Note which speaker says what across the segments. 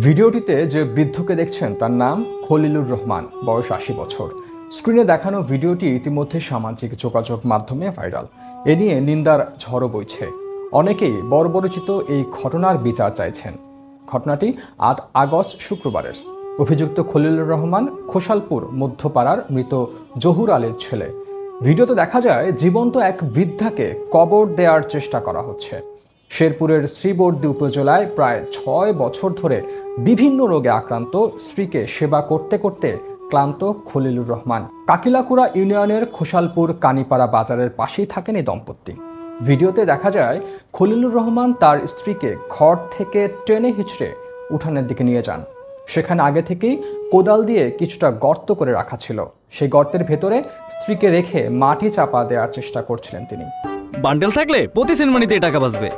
Speaker 1: ভিডিওটিতে যে বৃদ্ধকে দেখছেন তার নাম খলিলুর রহমান, বয়স ৮০ বছর। স্ক্রিনে দেখানো ভিডিওটি ইতিমধ্যে সামাজিক যোগাযোগ মাধ্যমে ভাইরাল। এ নিয়ে নিন্দার ঝড়ও বইছে। অনেকেই বর্বরচিত এই ঘটনার বিচার চাইছেন। ঘটনাটি ৮ আগস্ট শুক্রবারের। অভিযুক্ত খলিলুর রহমান খোসালপুর মধ্যপাড়ার মৃত জহুর আলীর ছেলে। ভিডিওতে দেখা যায় জীবন্ত এক বৃদ্ধাকে কবর দেওয়ার চেষ্টা করা হচ্ছে। শেরপুরের শ্রীবর্দী উপজেলায় প্রায় ৬ বছর ধরে বিভিন্ন রোগে আক্রান্ত স্ত্রীকে সেবা করতে করতে ক্লান্ত খলিলুর রহমান কাকিলাকুড়া ইউনিয়নের খোসালপুর কানিপাড়া বাজারের পাশেই থাকেন এই দম্পতি। ভিডিওতে দেখা যায় খলিলুর রহমান তার স্ত্রীকে ঘর থেকে টেনে হিঁচড়ে উঠানের দিকে নিয়ে যান। সেখানে আগে থেকেই কোদাল দিয়ে কিছুটা গর্ত করে রাখা ছিল। সেই গর্তের ভেতরে স্ত্রীকে রেখে মাটি চাপা দেওয়ার চেষ্টা করছিলেন তিনি।
Speaker 2: বান্ডেল থাকলে প্রতি সেনমানিতে টাকা বাঁচবে।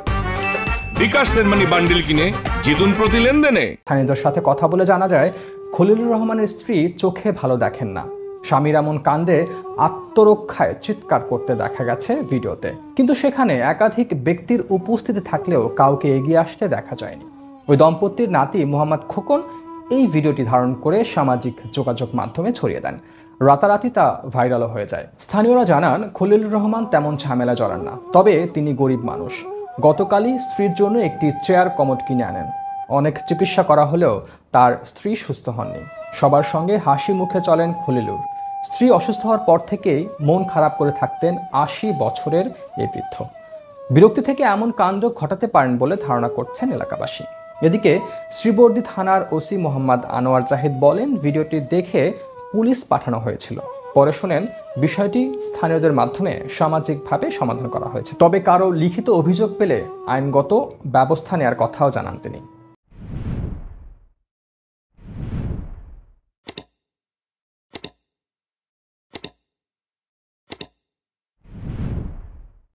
Speaker 3: বিকাশ সেনমানি বান্ডেল কিনে জিতুন প্রতি লেনদেনে।
Speaker 1: স্থানীয়দের সাথে কথা বলে জানা যায় খলিলুর রহমানের স্ত্রী চোখে ভালো দেখেন না। স্বামীর এমন কাণ্ডে আত্মরক্ষায় চিৎকার করতে দেখা গেছে ভিডিওতে, কিন্তু সেখানে একাধিক ব্যক্তির উপস্থিতি থাকলেও কাউকে এগিয়ে আসতে দেখা যায়নি। ওই দম্পতির নাতি মোহাম্মদ খোকন এই ভিডিওটি ধারণ করে সামাজিক যোগাযোগ মাধ্যমে ছড়িয়ে দেন। রাতারাতি তা ভাইরালও হয়ে যায়। স্থানীয়রা জানান খলিলুর রহমান তেমন ঝামেলা জড়ান না, তবে তিনি গরিব মানুষ। গতকালই স্ত্রীর জন্য একটি চেয়ার কমোড কিনে আনেন। অনেক চিকিৎসা করা হলেও তার স্ত্রী সুস্থ হননি। সবার সঙ্গে হাসি মুখে চলেন খলিলুর। স্ত্রী অসুস্থ হওয়ার পর থেকেই মন খারাপ করে থাকতেন ৮০ বছরের এই বৃদ্ধ। বিরক্তি থেকে এমন কাণ্ড ঘটাতে পারেন বলে ধারণা করছেন এলাকাবাসী। এদিকে শ্রীবর্দী থানার ওসি মোহাম্মদ আনোয়ার জাহিদ বলেন, ভিডিওটি দেখে পুলিশ পাঠানো হয়েছিল। পরে শোনেন বিষয়টি স্থানীয়দের মাধ্যমে সামাজিকভাবে সমাধান করা হয়েছে। তবে কারো লিখিত অভিযোগ পেলে আইনগত ব্যবস্থা নেওয়ার কথাও জানান তিনি।